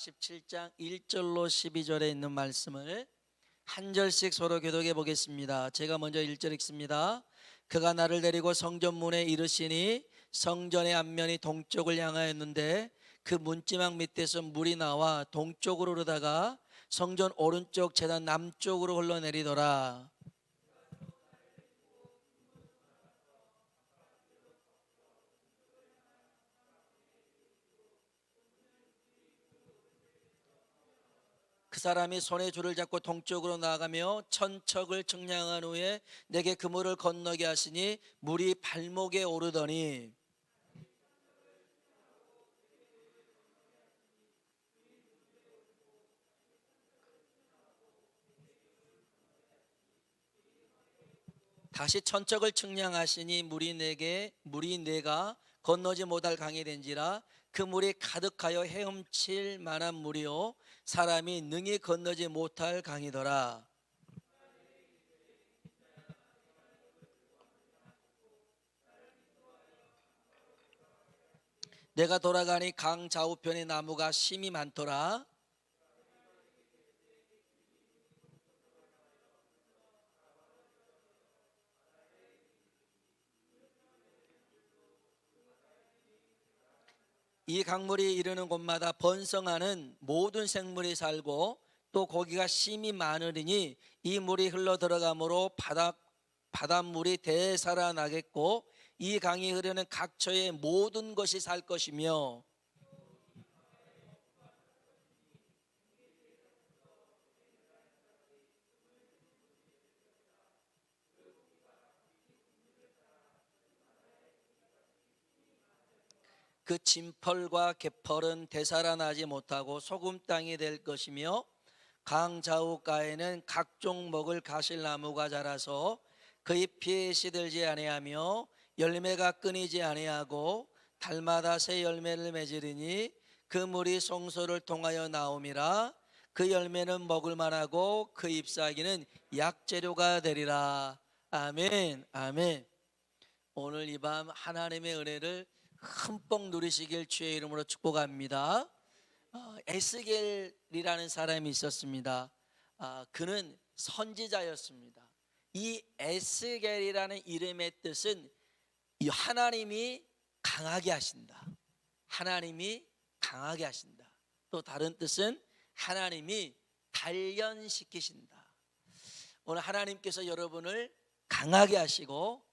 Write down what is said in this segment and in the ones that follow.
17장 1절로 12절에 있는 말씀을 한 절씩 서로 교독해 보겠습니다. 제가 먼저 1절 읽습니다. 그가 나를 데리고 성전문에 이르시니 성전의 앞면이 동쪽을 향하였는데 그 문지막 밑에서 물이 나와 동쪽으로 흐르다가 성전 오른쪽 제단 남쪽으로 흘러내리더라. 그 사람이 손에 줄을 잡고 동쪽으로 나아가며 천척을 측량한 후에 내게 그 물을 건너게 하시니 물이 발목에 오르더니 다시 천척을 측량하시니 물이 내가 건너지 못할 강이 된지라 그 물이 가득하여 헤엄칠 만한 물이요 사람이 능히 건너지 못할 강이더라. 내가 돌아가니 강 좌우편에 나무가 심이 많더라. 이 강물이 이르는 곳마다 번성하는 모든 생물이 살고 또 고기가 심이 많으리니 이 물이 흘러 들어가므로 바닷물이 대살아나겠고 이 강이 흐르는 각처의 모든 것이 살 것이며 그 진펄과 개펄은 되살아나지 못하고 소금 땅이 될 것이며 강 좌우가에는 각종 먹을 가실나무가 자라서 그 잎이 시들지 아니하며 열매가 끊이지 아니하고 달마다 새 열매를 맺으리니 그 물이 송소를 통하여 나옴이라. 그 열매는 먹을 만하고 그 잎사귀는 약재료가 되리라. 아멘. 아멘. 오늘 이 밤 하나님의 은혜를 흠뻑 누리시길 주의 이름으로 축복합니다. 에스겔이라는 사람이 있었습니다. 그는 선지자였습니다. 이 에스겔이라는 이름의 뜻은 하나님이 강하게 하신다. 하나님이 강하게 하신다. 또 다른 뜻은 하나님이 단련시키신다. 오늘 하나님께서 여러분을 강하게 하시고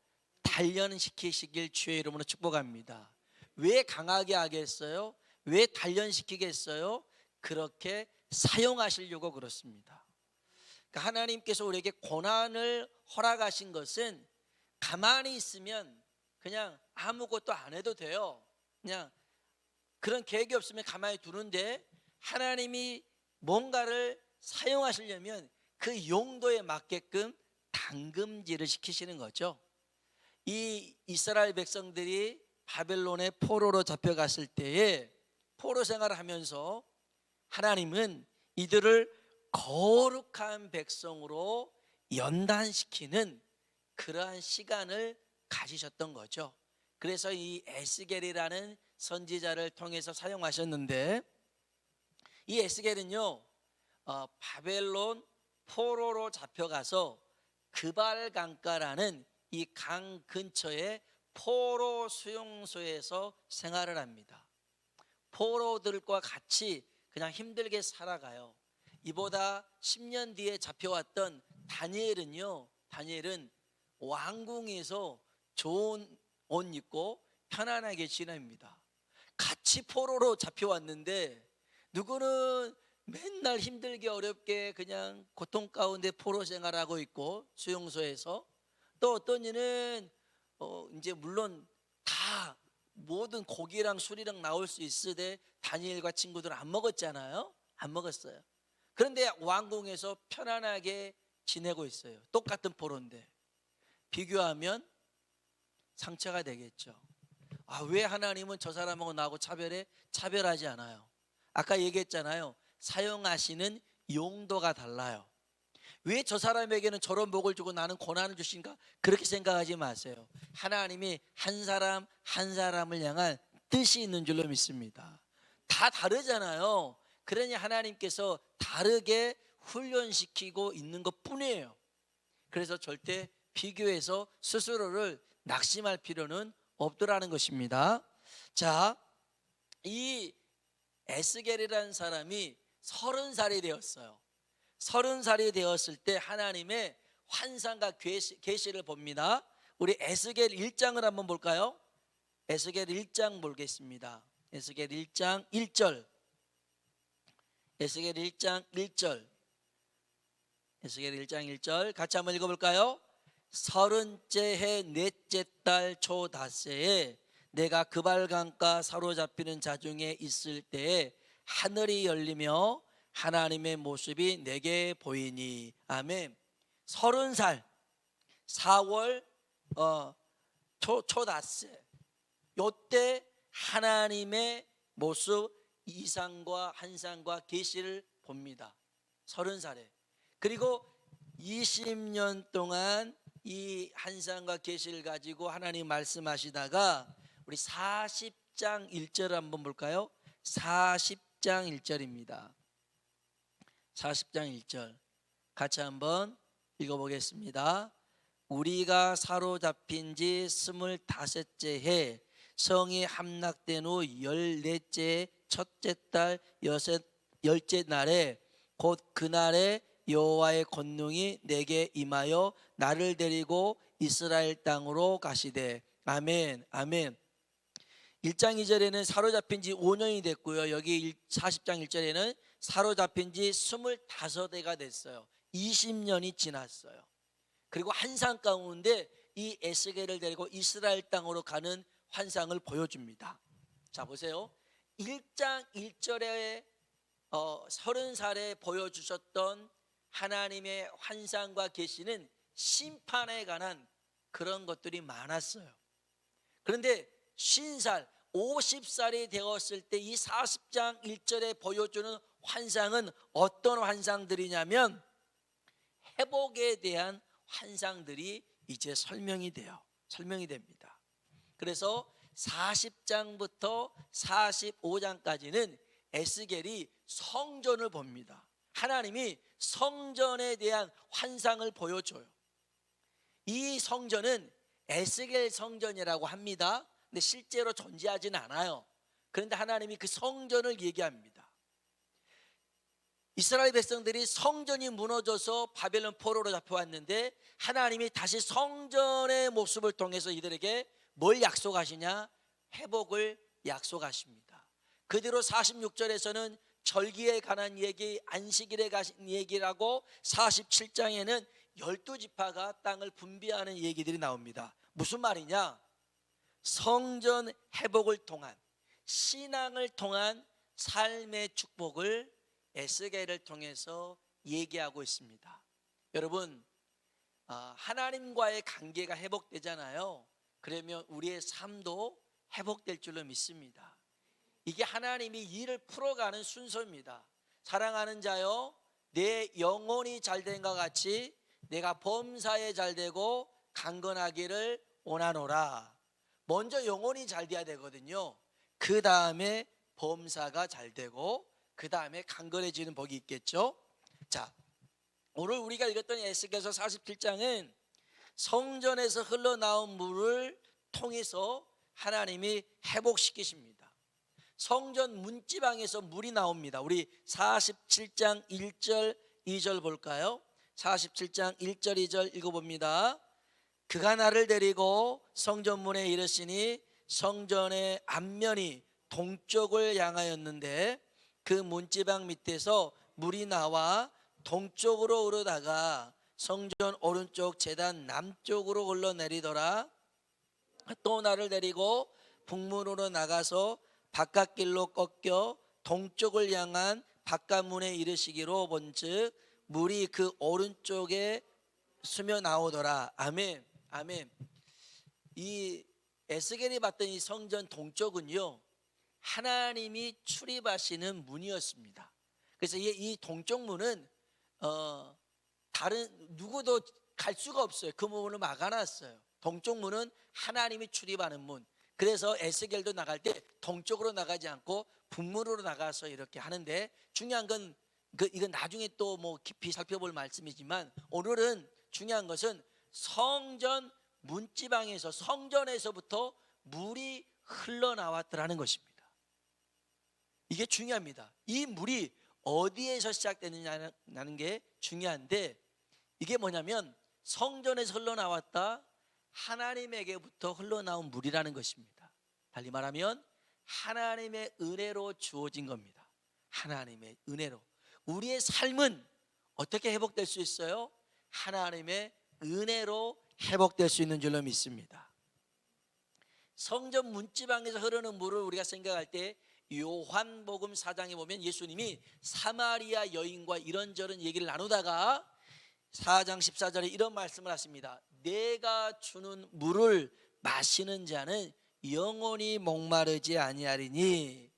단련시키시길 주의 이름으로 축복합니다. 왜 강하게 하겠어요? 왜 단련시키겠어요? 그렇게 사용하시려고 그렇습니다. 그러니까 하나님께서 우리에게 고난을 허락하신 것은 가만히 있으면 그냥 아무것도 안 해도 돼요. 그냥 그런 계획이 없으면 가만히 두는데 하나님이 뭔가를 사용하시려면 그 용도에 맞게끔 당금질을 시키시는 거죠. 이 이스라엘 백성들이 바벨론의 포로로 잡혀갔을 때에 포로 생활을 하면서 하나님은 이들을 거룩한 백성으로 연단시키는 그러한 시간을 가지셨던 거죠. 그래서 이 에스겔이라는 선지자를 통해서 사용하셨는데 이 에스겔은요 바벨론 포로로 잡혀가서 그발강가라는 이 강 근처에 포로 수용소에서 생활을 합니다. 포로들과 같이 그냥 힘들게 살아가요. 이보다 10년 뒤에 잡혀왔던 다니엘은 왕궁에서 좋은 옷 입고 편안하게 지냅니다. 같이 포로로 잡혀왔는데 누구는 맨날 힘들게 어렵게 그냥 고통 가운데 포로 생활하고 있고 수용소에서, 또 어떤 이는 이제 물론 다 모든 고기랑 술이랑 나올 수 있으되 다니엘과 친구들은 안 먹었잖아요. 안 먹었어요. 그런데 왕궁에서 편안하게 지내고 있어요. 똑같은 포로인데 비교하면 상처가 되겠죠. 왜 하나님은 저 사람하고 나하고 차별하지 않아요? 아까 얘기했잖아요. 사용하시는 용도가 달라요. 왜 저 사람에게는 저런 복을 주고 나는 고난을 주신가? 그렇게 생각하지 마세요. 하나님이 한 사람 한 사람을 향한 뜻이 있는 줄로 믿습니다. 다 다르잖아요. 그러니 하나님께서 다르게 훈련시키고 있는 것 뿐이에요. 그래서 절대 비교해서 스스로를 낙심할 필요는 없더라는 것입니다. 자, 이 에스겔이라는 사람이 30살이 되었어요. 30살이 되었을 때 하나님의 환상과 계시를 봅니다. 우리 에스겔 1장을 한번 볼까요? 에스겔 1장 보겠습니다. 에스겔 1장 1절. 에스겔 1장 1절. 에스겔 1장 1절 같이 한번 읽어볼까요? 30째 해 넷째 달 초닷새에 내가 그발강가 사로잡히는 자중에 있을 때에 하늘이 열리며 하나님의 모습이 내게 보이니. 아멘. 30살 4월 초닷새 요때 하나님의 모습 이상과 환상과 계시를 봅니다. 30살에. 그리고 20년 동안 이 환상과 계시를 가지고 하나님 말씀하시다가 우리 40장 1절 한번 볼까요? 40장 1절입니다. 40장 1절 같이 한번 읽어보겠습니다. 우리가 사로잡힌 지 25째 해 성이 함락된 후 14째 첫째 달 열째 날에 곧 그날에 여호와의 권능이 내게 임하여 나를 데리고 이스라엘 땅으로 가시되. 아멘. 아멘. 1장 2절에는 사로잡힌 지 5년이 됐고요. 여기 40장 1절에는 사로잡힌 지 25해가 됐어요. 20년이 지났어요. 그리고 환상 가운데 이 에스겔을 데리고 이스라엘 땅으로 가는 환상을 보여줍니다. 자, 보세요. 1장 1절에 30살에 보여주셨던 하나님의 환상과 계시는 심판에 관한 그런 것들이 많았어요. 그런데 50살, 50살이 되었을 때 이 40장 1절에 보여주는 환상은 어떤 환상들이냐면 회복에 대한 환상들이 이제 설명이 됩니다. 그래서 40장부터 45장까지는 에스겔이 성전을 봅니다. 하나님이 성전에 대한 환상을 보여줘요. 이 성전은 에스겔 성전이라고 합니다. 근데 실제로 존재하지는 않아요. 그런데 하나님이 그 성전을 얘기합니다. 이스라엘 백성들이 성전이 무너져서 바벨론 포로로 잡혀왔는데 하나님이 다시 성전의 모습을 통해서 이들에게 뭘 약속하시냐? 회복을 약속하십니다. 그대로 46절에서는 절기에 관한 얘기, 안식일에 관한 얘기라고 47장에는 12지파가 땅을 분배하는 얘기들이 나옵니다. 무슨 말이냐? 성전 회복을 통한, 신앙을 통한 삶의 축복을 에스겔을 통해서 얘기하고 있습니다. 여러분, 하나님과의 관계가 회복되잖아요. 그러면 우리의 삶도 회복될 줄로 믿습니다. 이게 하나님이 일을 풀어가는 순서입니다. 사랑하는 자여, 내 영혼이 잘된과 같이 내가 범사에 잘되고 강건하기를 원하노라. 먼저 영혼이 잘 돼야 되거든요. 그 다음에 범사가 잘 되고 그 다음에 강건해지는 복이 있겠죠. 자, 오늘 우리가 읽었던 에스겔서 47장은 성전에서 흘러나온 물을 통해서 하나님이 회복시키십니다. 성전 문지방에서 물이 나옵니다. 우리 47장 1절 2절 볼까요? 47장 1절 2절 읽어봅니다. 그가 나를 데리고 성전문에 이르시니 성전의 앞면이 동쪽을 향하였는데 그 문지방 밑에서 물이 나와 동쪽으로 오르다가 성전 오른쪽 제단 남쪽으로 흘러내리더라. 또 나를 데리고 북문으로 나가서 바깥길로 꺾여 동쪽을 향한 바깥문에 이르시기로 본즉 물이 그 오른쪽에 스며 나오더라. 아멘. 아멘. 이 에스겔이 봤던 이 성전 동쪽은요, 하나님이 출입하시는 문이었습니다. 그래서 이 동쪽 문은 다른 누구도 갈 수가 없어요. 그 문을 막아놨어요. 동쪽 문은 하나님이 출입하는 문. 그래서 에스겔도 나갈 때 동쪽으로 나가지 않고 분문으로 나가서 이렇게 하는데, 중요한 건 이건 나중에 또 뭐 깊이 살펴볼 말씀이지만, 오늘은 중요한 것은 성전 문지방에서, 성전에서부터 물이 흘러나왔더라는 것입니다. 이게 중요합니다. 이 물이 어디에서 시작되느냐는 게 중요한데, 이게 뭐냐면 성전에서 흘러나왔다, 하나님에게부터 흘러나온 물이라는 것입니다. 달리 말하면 하나님의 은혜로 주어진 겁니다. 하나님의 은혜로. 우리의 삶은 어떻게 회복될 수 있어요? 하나님의 은혜로 회복될 수 있는 줄로 믿습니다. 성전 문지방에서 흐르는 물을 우리가 생각할 때, 요한복음 4장에 보면 예수님이 사마리아 여인과 이런저런 얘기를 나누다가 4장 14절에 이런 말씀을 하십니다. 내가 주는 물을 마시는 자는 영원히 목마르지 아니하리니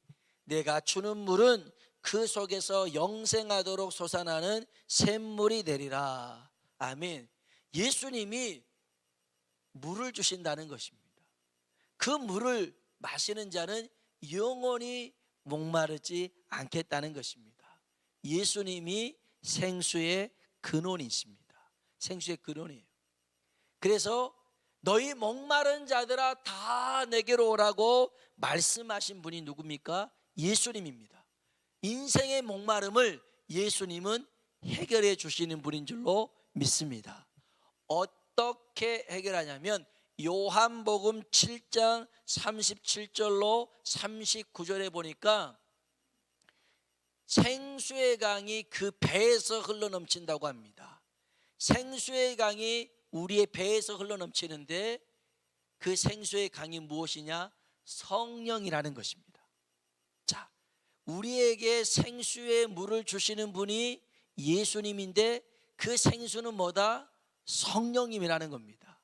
내가 주는 물은 그 속에서 영생하도록 솟아나는 샘물이 되리라. 아멘. 예수님이 물을 주신다는 것입니다. 그 물을 마시는 자는 영원히 목마르지 않겠다는 것입니다. 예수님이 생수의 근원이십니다. 생수의 근원이에요. 그래서 너희 목마른 자들아 다 내게로 오라고 말씀하신 분이 누굽니까? 예수님입니다. 인생의 목마름을 예수님은 해결해 주시는 분인 줄로 믿습니다. 어떻게 해결하냐면 요한복음 7장 37절로 39절에 보니까 생수의 강이 그 배에서 흘러넘친다고 합니다. 생수의 강이 우리의 배에서 흘러넘치는데, 그 생수의 강이 무엇이냐? 성령이라는 것입니다. 자, 우리에게 생수의 물을 주시는 분이 예수님인데, 그 생수는 뭐다? 성령님이라는 겁니다.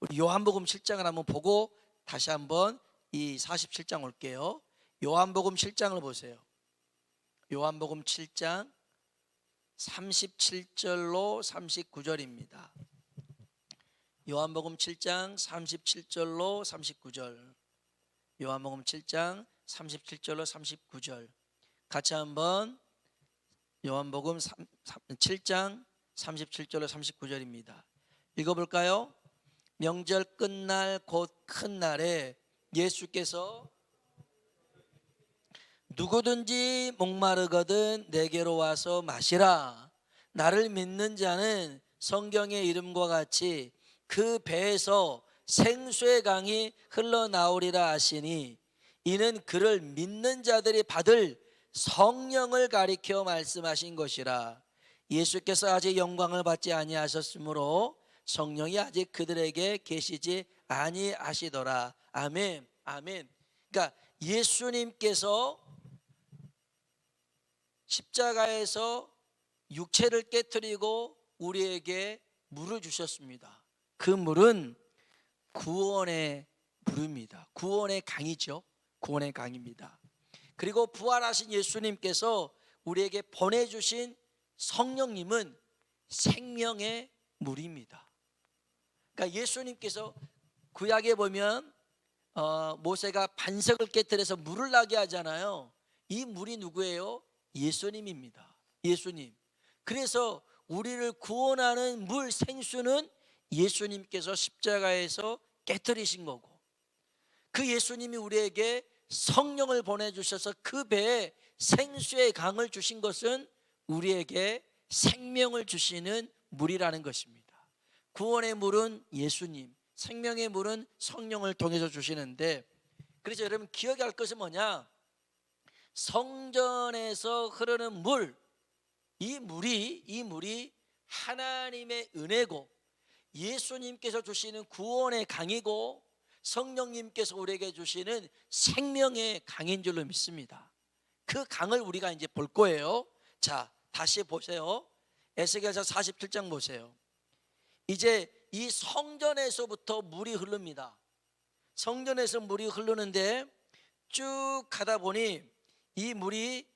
우리 요한복음 7장을 한번 보고 다시 한번 이 47장 올게요. 요한복음 7장을 보세요. 요한복음 7장 37절로 39절입니다. 요한복음 7장 37절로 39절. 요한복음 7장 37절로 39절. 같이 한번 요한복음 7장 37절로 39절입니다. 읽어볼까요? 명절 끝날 곧 큰 날에 예수께서 누구든지 목마르거든 내게로 와서 마시라. 나를 믿는 자는 성경의 이름과 같이 그 배에서 생수의 강이 흘러나오리라 하시니, 이는 그를 믿는 자들이 받을 성령을 가리켜 말씀하신 것이라. 예수께서 아직 영광을 받지 아니하셨으므로 성령이 아직 그들에게 계시지 아니하시더라. 아멘. 아멘. 그러니까 예수님께서 십자가에서 육체를 깨뜨리고 우리에게 물을 주셨습니다. 그 물은 구원의 물입니다. 구원의 강이죠. 구원의 강입니다. 그리고 부활하신 예수님께서 우리에게 보내주신 성령님은 생명의 물입니다. 그러니까 예수님께서 구약에 보면 모세가 반석을 깨뜨려서 물을 나게 하잖아요. 이 물이 누구예요? 예수님입니다. 예수님. 그래서 우리를 구원하는 물, 생수는 예수님께서 십자가에서 깨뜨리신 거고, 그 예수님이 우리에게 성령을 보내주셔서 그 배에 생수의 강을 주신 것은 우리에게 생명을 주시는 물이라는 것입니다. 구원의 물은 예수님, 생명의 물은 성령을 통해서 주시는데, 그래서 여러분 기억할 것은 뭐냐? 성전에서 흐르는 물, 이 물이 하나님의 은혜고, 예수님께서 주시는 구원의 강이고, 성령님께서 우리에게 주시는 생명의 강인 줄로 믿습니다. 그 강을 우리가 이제 볼 거예요. 자, 다시 보세요. 에스겔서 47장 보세요. 이제 이 성전에서부터 물이 흐릅니다. 성전에서 물이 흐르는데 쭉 가다 보니 이 물이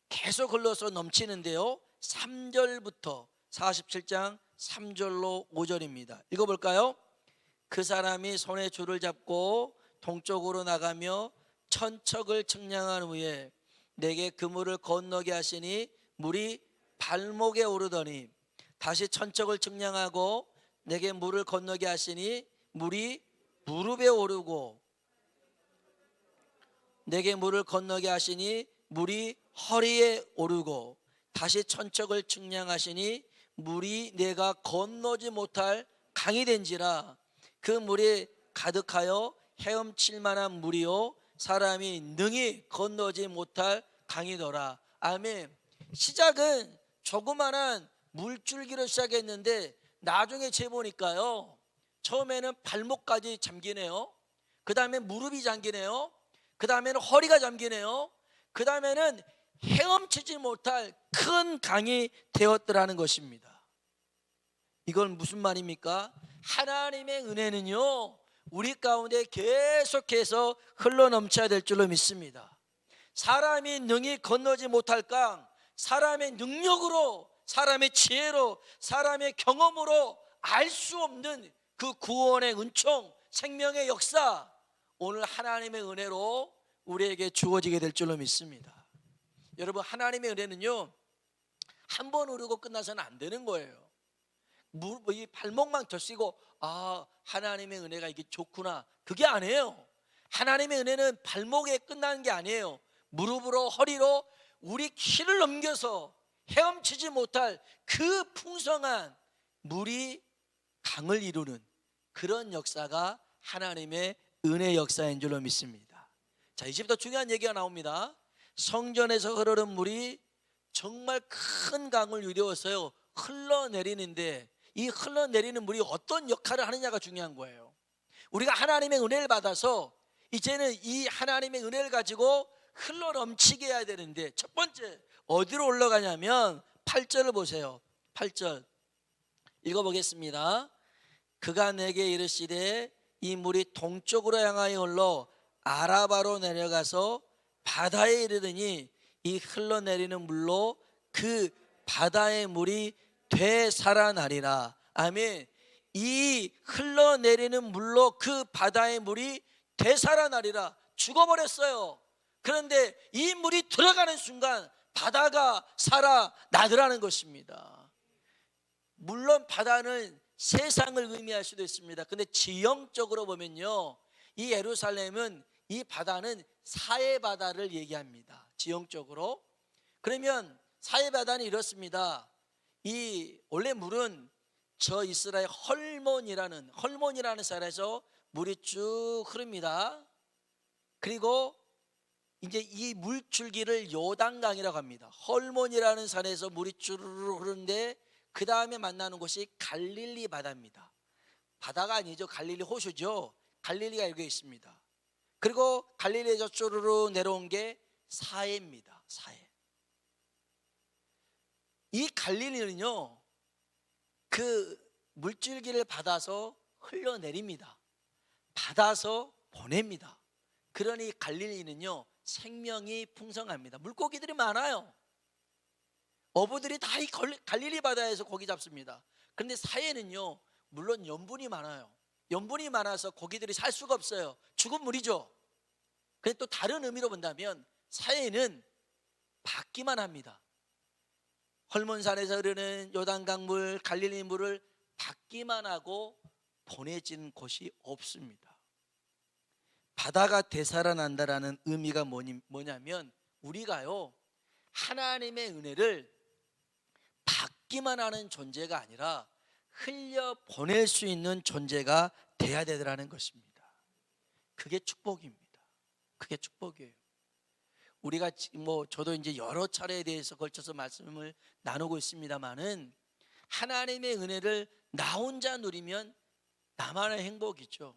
계속 흘러서 넘치는데요, 3절부터 47장 3절로 5절입니다. 읽어볼까요? 그 사람이 손에 줄을 잡고 동쪽으로 나가며 천척을 측량한 후에 내게 그 물을 건너게 하시니 물이 발목에 오르더니 다시 천척을 측량하고 내게 물을 건너게 하시니 물이 무릎에 오르고 내게 물을 건너게 하시니 물이 허리에 오르고 다시 천척을 측량하시니 물이 내가 건너지 못할 강이 된지라 그 물이 가득하여 헤엄칠 만한 물이요 사람이 능히 건너지 못할 강이더라. 아멘. 시작은 조그만한 물줄기로 시작했는데 나중에 재보니까요 처음에는 발목까지 잠기네요. 그 다음에 무릎이 잠기네요. 그 다음에는 허리가 잠기네요. 그 다음에는 헤엄치지 못할 큰 강이 되었더라는 것입니다. 이건 무슨 말입니까? 하나님의 은혜는요 우리 가운데 계속해서 흘러넘쳐야 될 줄로 믿습니다. 사람이 능히 건너지 못할 강, 사람의 능력으로, 사람의 지혜로, 사람의 경험으로 알 수 없는 그 구원의 은총, 생명의 역사, 오늘 하나님의 은혜로 우리에게 주어지게 될 줄로 믿습니다. 여러분, 하나님의 은혜는요 한 번 오르고 끝나서는 안 되는 거예요. 이 발목만 젖히고 하나님의 은혜가 이게 좋구나, 그게 아니에요. 하나님의 은혜는 발목에 끝나는 게 아니에요. 무릎으로 허리로 우리 키를 넘겨서 헤엄치지 못할 그 풍성한 물이 강을 이루는 그런 역사가 하나님의 은혜 역사인 줄로 믿습니다. 자, 이제부터 중요한 얘기가 나옵니다. 성전에서 흐르는 물이 정말 큰 강을 이루어서요 흘러내리는데 이 흘러내리는 물이 어떤 역할을 하느냐가 중요한 거예요. 우리가 하나님의 은혜를 받아서 이제는 이 하나님의 은혜를 가지고 흘러넘치게 해야 되는데 첫 번째 어디로 올라가냐면 8절을 보세요. 8절 읽어보겠습니다. 그가 내게 이르시되 이 물이 동쪽으로 향하여 흘러 아라바로 내려가서 바다에 이르더니 이 흘러내리는 물로 그 바다의 물이 되살아나리라. 아멘. 이 흘러내리는 물로 그 바다의 물이 되살아나리라. 죽어버렸어요. 그런데 이 물이 들어가는 순간 바다가 살아나더라는 것입니다. 물론 바다는 세상을 의미할 수도 있습니다. 근데 지형적으로 보면요 이 예루살렘은 이 바다는 사해바다를 얘기합니다. 지형적으로. 그러면 사해바다는 이렇습니다. 이 원래 물은 저 이스라엘 헐몬이라는 산에서 물이 쭉 흐릅니다. 그리고 이제 이 물줄기를 요단강이라고 합니다. 헐몬이라는 산에서 물이 주르르 흐르는데 그 다음에 만나는 곳이 갈릴리 바다입니다. 바다가 아니죠. 갈릴리 호수죠. 갈릴리가 여기 있습니다. 그리고 갈릴리에서 주르르 내려온 게 사해입니다. 사해. 이 갈릴리는요 그 물줄기를 받아서 흘러내립니다. 받아서 보냅니다. 그러니 갈릴리는요 생명이 풍성합니다. 물고기들이 많아요. 어부들이 다 이 갈릴리 바다에서 고기 잡습니다. 그런데 사해는요 물론 염분이 많아요. 염분이 많아서 고기들이 살 수가 없어요. 죽은 물이죠. 근데 또 다른 의미로 본다면 사해는 받기만 합니다. 헐몬산에서 흐르는 요단강 물, 갈릴리 물을 받기만 하고 보내지는 곳이 없습니다. 바다가 되살아난다라는 의미가 뭐냐면 우리가요 하나님의 은혜를 받기만 하는 존재가 아니라 흘려 보낼 수 있는 존재가 돼야 되더라는 것입니다. 그게 축복입니다. 그게 축복이에요. 우리가 저도 이제 여러 차례에 대해서 걸쳐서 말씀을 나누고 있습니다만은 하나님의 은혜를 나 혼자 누리면 나만의 행복이죠.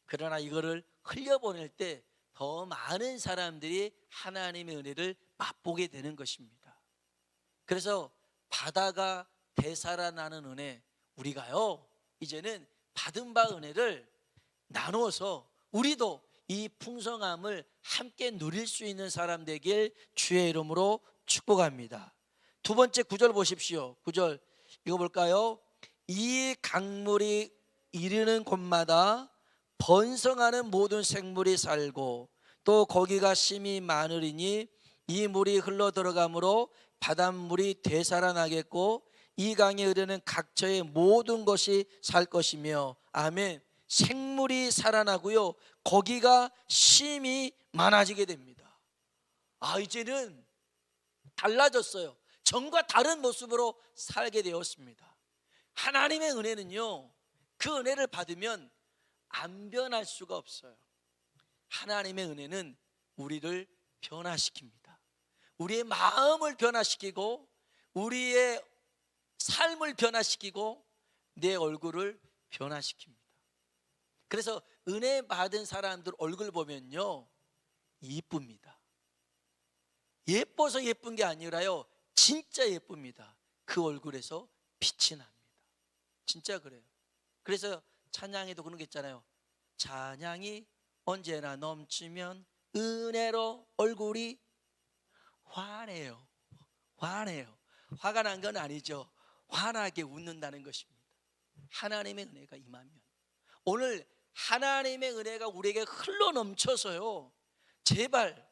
그러나 이거를 흘려보낼 때 더 많은 사람들이 하나님의 은혜를 맛보게 되는 것입니다. 그래서 바다가 되살아나는 은혜, 우리가요 이제는 받은 바 은혜를 나누어서 우리도 이 풍성함을 함께 누릴 수 있는 사람 되길 주의 이름으로 축복합니다. 두 번째 9절 보십시오. 9절 읽어볼까요? 이 강물이 이르는 곳마다 번성하는 모든 생물이 살고 또 거기가 심이 많으리니 이 물이 흘러 들어가므로 바닷물이 되살아나겠고 이 강에 흐르는 각처의 모든 것이 살 것이며 아멘. 생물이 살아나고요, 거기가 심이 많아지게 됩니다. 이제는 달라졌어요. 전과 다른 모습으로 살게 되었습니다. 하나님의 은혜는요, 그 은혜를 받으면 안 변할 수가 없어요. 하나님의 은혜는 우리를 변화시킵니다. 우리의 마음을 변화시키고 우리의 삶을 변화시키고 내 얼굴을 변화시킵니다. 그래서 은혜 받은 사람들 얼굴 보면요, 이쁩니다. 예뻐서 예쁜 게 아니라요, 진짜 예쁩니다. 그 얼굴에서 빛이 납니다. 진짜 그래요. 그래서 찬양에도 그런 게 있잖아요. 찬양이 언제나 넘치면 은혜로 얼굴이 환해요. 환해요. 화가 난 건 아니죠. 환하게 웃는다는 것입니다. 하나님의 은혜가 임하면, 오늘 하나님의 은혜가 우리에게 흘러 넘쳐서요, 제발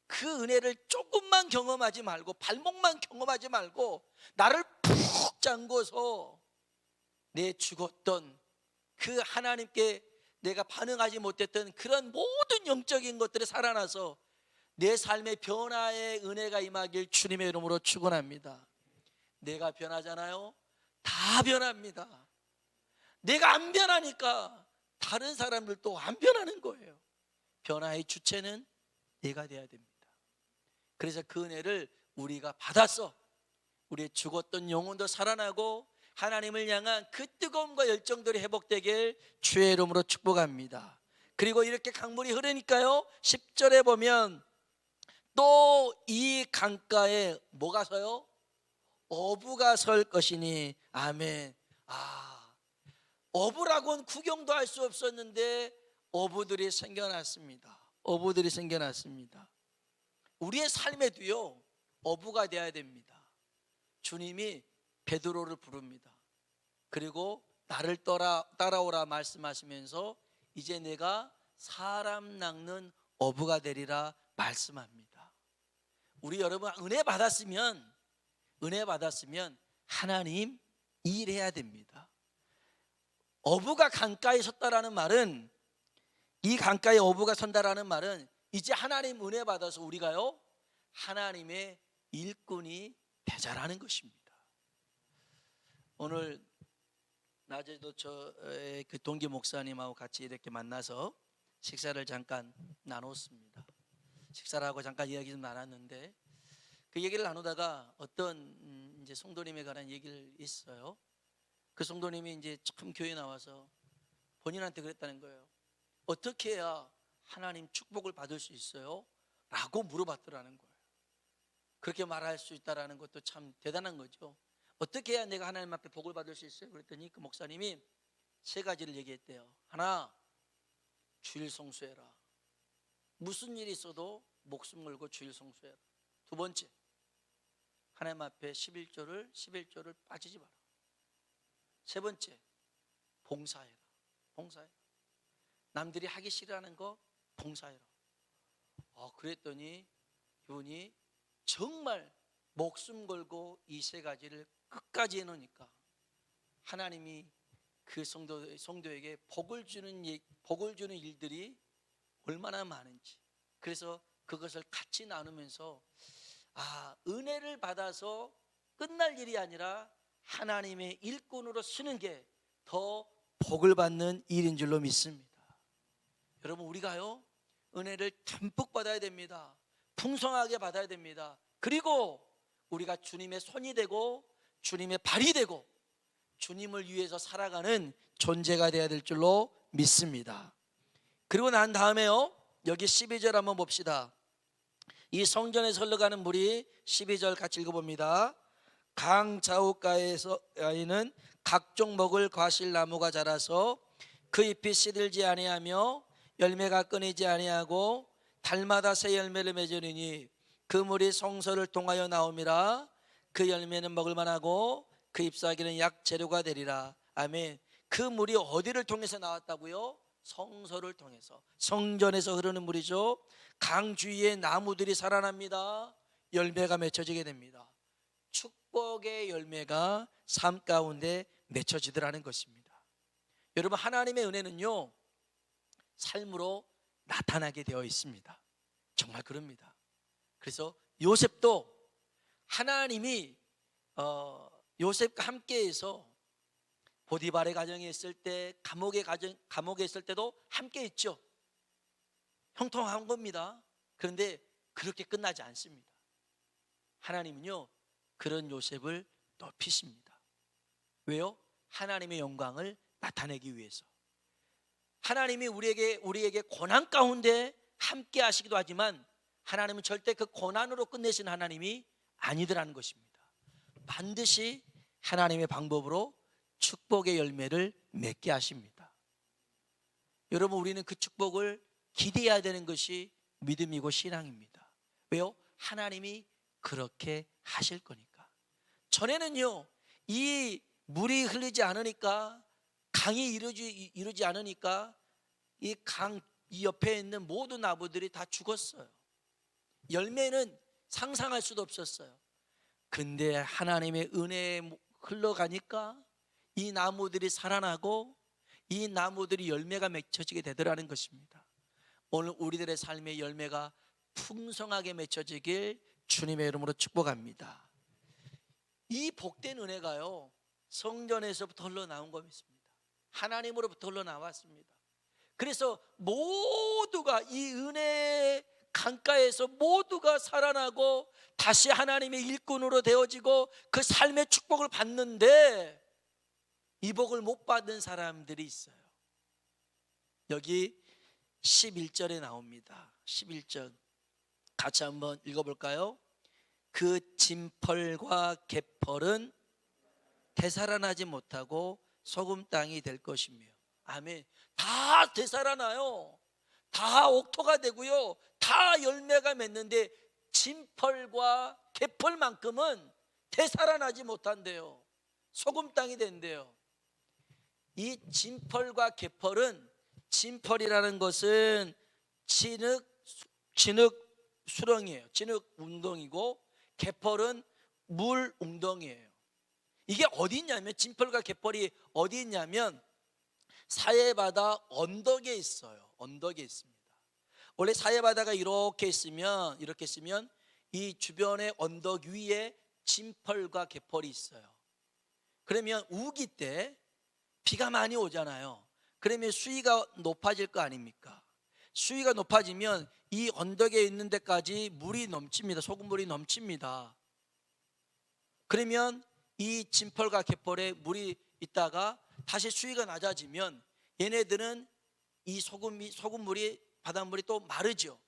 그 은혜를 조금만 경험하지 말고, 발목만 경험하지 말고 나를 푹 잠궈서 내 죽었던 그 하나님께 내가 반응하지 못했던 그런 모든 영적인 것들이 살아나서 내 삶의 변화의 은혜가 임하길 주님의 이름으로 축원합니다. 내가 변하잖아요, 다 변합니다. 내가 안 변하니까 다른 사람들도 안 변하는 거예요. 변화의 주체는 내가 돼야 됩니다. 그래서 그 은혜를 우리가 받아서 우리의 죽었던 영혼도 살아나고 하나님을 향한 그 뜨거움과 열정들이 회복되길 주의 이름으로 축복합니다. 그리고 이렇게 강물이 흐르니까요, 10절에 보면 또 이 강가에 뭐가 서요? 어부가 설 것이니 아멘. 어부라고는 구경도 할 수 없었는데 어부들이 생겨났습니다. 어부들이 생겨났습니다. 우리의 삶에도요, 어부가 되어야 됩니다. 주님이 베드로를 부릅니다. 그리고 나를 따라오라 말씀하시면서 이제 내가 사람 낚는 어부가 되리라 말씀합니다. 우리 여러분, 은혜 받았으면 하나님 일해야 됩니다. 어부가 강가에 섰다라는 말은, 이 강가에 어부가 선다라는 말은 이제 하나님 은혜 받아서 우리가요, 하나님의 일꾼이 되자라는 것입니다. 오늘 낮에도 저의 그 동기 목사님하고 같이 이렇게 만나서 식사를 잠깐 나눴습니다. 식사를 하고 잠깐 이야기 좀 나눴는데, 그 얘기를 나누다가 어떤 이제 성도님에 관한 얘기를 했어요. 그 성도님이 이제 처음 교회 나와서 본인한테 그랬다는 거예요. 어떻게 해야 하나님 축복을 받을 수 있어요? 라고 물어봤더라는 거예요. 그렇게 말할 수 있다는 것도 참 대단한 거죠. 어떻게 해야 내가 하나님 앞에 복을 받을 수 있어요? 그랬더니 그 목사님이 3가지를 얘기했대요. 하나, 주일 성수해라. 무슨 일이 있어도 목숨 걸고 주일 성수해라. 2번째, 하나님 앞에 11조를 빠지지 마라. 3번째, 봉사해라. 봉사해라. 남들이 하기 싫어하는 거 봉사해라. 그랬더니 이분이 정말 목숨 걸고 이 3가지를 끝까지 해놓으니까 하나님이 그 성도에게 복을 주는 일들이 얼마나 많은지, 그래서 그것을 같이 나누면서 은혜를 받아서 끝날 일이 아니라 하나님의 일꾼으로 쓰는 게 더 복을 받는 일인 줄로 믿습니다. 여러분, 우리가요, 은혜를 듬뿍 받아야 됩니다. 풍성하게 받아야 됩니다. 그리고 우리가 주님의 손이 되고 주님의 발이 되고 주님을 위해서 살아가는 존재가 되어야 될 줄로 믿습니다. 그리고 난 다음에요, 여기 12절 한번 봅시다. 이 성전에서 흘러가는 물이, 12절 같이 읽어봅니다. 강 좌우가에는 각종 먹을 과실나무가 자라서 그 잎이 시들지 아니하며 열매가 끊이지 아니하고 달마다 새 열매를 맺으리니 그 물이 성소를 통하여 나옴이라. 그 열매는 먹을 만하고 그 잎사귀는 약 재료가 되리라. 아멘. 그 물이 어디를 통해서 나왔다고요? 성소를 통해서, 성전에서 흐르는 물이죠. 강 주위에 나무들이 살아납니다. 열매가 맺혀지게 됩니다. 축복의 열매가 삶 가운데 맺혀지더라는 것입니다. 여러분, 하나님의 은혜는요, 삶으로 나타나게 되어 있습니다. 정말 그럽니다. 그래서 요셉도 하나님이 요셉과 함께해서 보디발의 가정에 있을 때, 감옥에 있을 때도 함께 있죠. 형통한 겁니다. 그런데 그렇게 끝나지 않습니다. 하나님은요, 그런 요셉을 높이십니다. 왜요? 하나님의 영광을 나타내기 위해서. 하나님이 우리에게 고난 가운데 함께 하시기도 하지만 하나님은 절대 그 고난으로 끝내신 하나님이 아니더라는 것입니다. 반드시 하나님의 방법으로 축복의 열매를 맺게 하십니다. 여러분, 우리는 그 축복을 기대해야 되는 것이 믿음이고 신앙입니다. 왜요? 하나님이 그렇게 하실 거니까. 전에는요, 이 물이 흐르지 않으니까, 강이 이루지 않으니까 이 옆에 있는 모든 나무들이 다 죽었어요. 열매는 상상할 수도 없었어요. 근데 하나님의 은혜에 흘러가니까 이 나무들이 살아나고 이 나무들이 열매가 맺혀지게 되더라는 것입니다. 오늘 우리들의 삶의 열매가 풍성하게 맺혀지길 주님의 이름으로 축복합니다. 이 복된 은혜가요, 성전에서부터 흘러나온 거 믿습니다. 하나님으로부터 흘러나왔습니다. 그래서 모두가 이 은혜의 강가에서 모두가 살아나고 다시 하나님의 일꾼으로 되어지고 그 삶의 축복을 받는데, 이 복을 못 받은 사람들이 있어요. 여기 11절에 나옵니다. 11절 같이 한번 읽어볼까요? 그 진펄과 갯펄은 되살아나지 못하고 소금 땅이 될 것이며. 아멘. 다 되살아나요. 다 옥토가 되고요, 다 열매가 맺는데 진펄과 갯펄만큼은 되살아나지 못한대요. 소금 땅이 된대요. 이 진펄과 갯펄은, 진펄이라는 것은 진흙 수렁이에요. 진흙 웅덩이고 갯펄은 물 웅덩이에요. 이게 어디 있냐면, 진펄과 갯펄이 어디 있냐면 사해바다 언덕에 있어요. 언덕에 있습니다. 원래 사해바다가 이렇게 있으면 이 주변의 언덕 위에 진펄과 갯펄이 있어요. 그러면 우기 때 비가 많이 오잖아요. 그러면 수위가 높아질 거 아닙니까? 수위가 높아지면 이 언덕에 있는 데까지 물이 넘칩니다. 소금물이 넘칩니다. 그러면 이 진펄과 갯펄에 물이 있다가 다시 수위가 낮아지면 얘네들은 이 소금물이, 바닷물이 또 마르죠.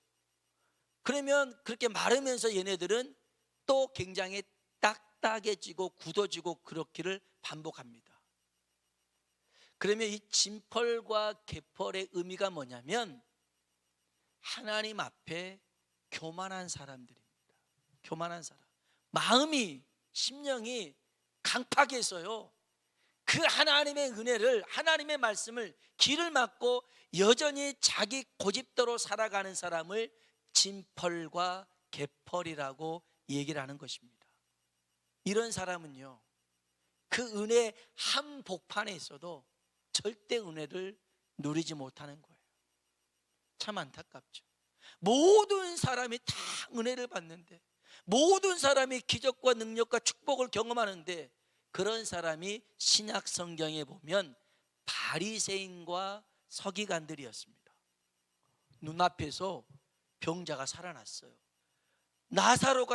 그러면 그렇게 마르면서 얘네들은 또 굉장히 딱딱해지고 굳어지고 그렇기를 반복합니다. 그러면 이 진펄과 갯펄의 의미가 뭐냐면 하나님 앞에 교만한 사람들입니다. 교만한 사람. 마음이, 심령이 강팍해서요, 그 하나님의 은혜를, 하나님의 말씀을 길을 막고 여전히 자기 고집대로 살아가는 사람을 진펄과 갯펄이라고 얘기를 하는 것입니다. 이런 사람은요, 그 은혜 한 복판에 있어도 절대 은혜를 누리지 못하는 거예요. 참 안타깝죠. 모든 사람이 다 은혜를 받는데, 모든 사람이 기적과 능력과 축복을 경험하는데, 그런 사람이 신약 성경에 보면 바리새인과 서기관들이었습니다. 눈앞에서 병자가 살아났어요.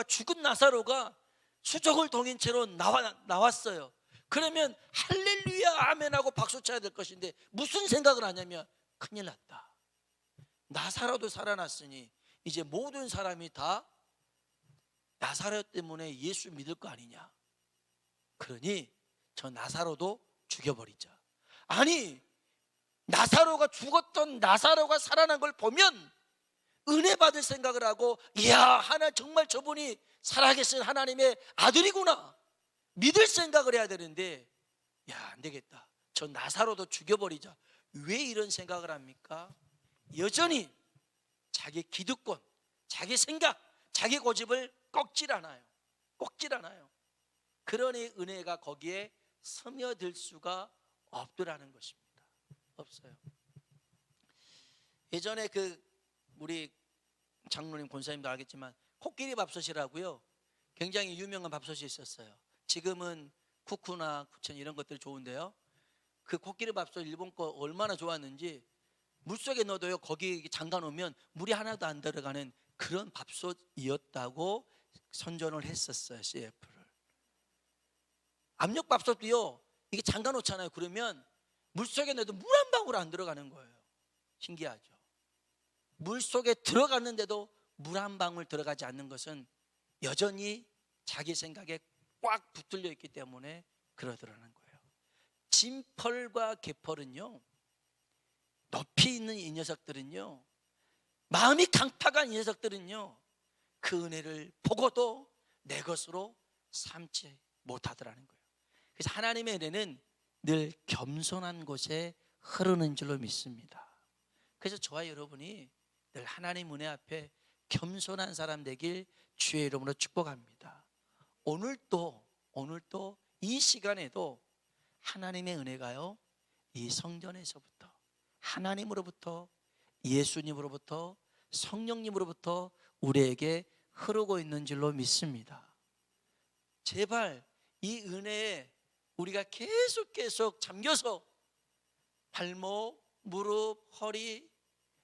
죽은 나사로가 수족을 동인 채로 나왔어요. 그러면 할렐루야 아멘하고 박수 쳐야 될 것인데 무슨 생각을 하냐면, 큰일 났다, 나사로도 살아났으니 이제 모든 사람이 다 나사로 때문에 예수 믿을 거 아니냐. 그러니 저 나사로도 죽여버리자. 아니, 나사로가 죽었던 나사로가 살아난 걸 보면 은혜 받을 생각을 하고, 이야, 정말 저분이 살아계신 하나님의 아들이구나, 믿을 생각을 해야 되는데, 야, 안 되겠다, 저 나사로도 죽여버리자. 왜 이런 생각을 합니까? 여전히 자기 기득권, 자기 생각, 자기 고집을 꺾질 않아요. 꺾질 않아요. 그러니 은혜가 거기에 스며들 수가 없더라는 것입니다. 없어요. 예전에 우리 장로님 권사님도 알겠지만 코끼리 밥솥이라고요, 굉장히 유명한 밥솥이 있었어요. 지금은 쿠쿠나 쿠천 이런 것들이 좋은데요, 그 코끼리 밥솥 일본 거 얼마나 좋았는지, 물속에 넣어도요 거기 잠가 놓으면 물이 하나도 안 들어가는 그런 밥솥이었다고 선전을 했었어요, CF를. 압력밥솥도요, 이게 잠가 놓잖아요. 그러면 물속에 넣어도 물 한 방울 안 들어가는 거예요. 신기하죠. 물속에 들어갔는데도 물 한 방울 들어가지 않는 것은 여전히 자기 생각에 꽉 붙들려 있기 때문에 그러더라는 거예요. 진펄과 개펄은요, 높이 있는 이 녀석들은요, 마음이 강팍한 이 녀석들은요, 그 은혜를 보고도 내 것으로 삼지 못하더라는 거예요. 그래서 하나님의 은혜는 늘 겸손한 곳에 흐르는 줄로 믿습니다. 그래서 저와 여러분이 늘 하나님 은혜 앞에 겸손한 사람 되길 주의 이름으로 축복합니다. 오늘도 이 시간에도 하나님의 은혜가요, 이 성전에서부터, 하나님으로부터, 예수님으로부터, 성령님으로부터 우리에게 흐르고 있는 줄로 믿습니다. 제발 이 은혜에 우리가 계속 잠겨서 발목, 무릎, 허리,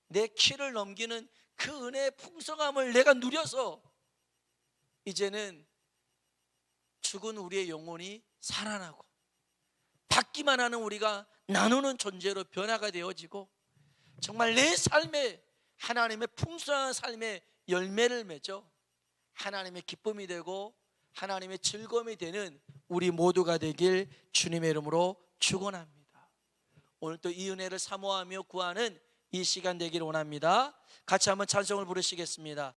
내 키를 넘기는 그 은혜의 풍성함을 내가 누려서 이제는 죽은 우리의 영혼이 살아나고 받기만 하는 우리가 나누는 존재로 변화가 되어지고, 정말 내 삶에 하나님의 풍성한 삶의 열매를 맺어 하나님의 기쁨이 되고 하나님의 즐거움이 되는 우리 모두가 되길 주님의 이름으로 축원합니다. 오늘 또 이 은혜를 사모하며 구하는 이 시간 되기를 원합니다. 같이 한번 찬송을 부르시겠습니다.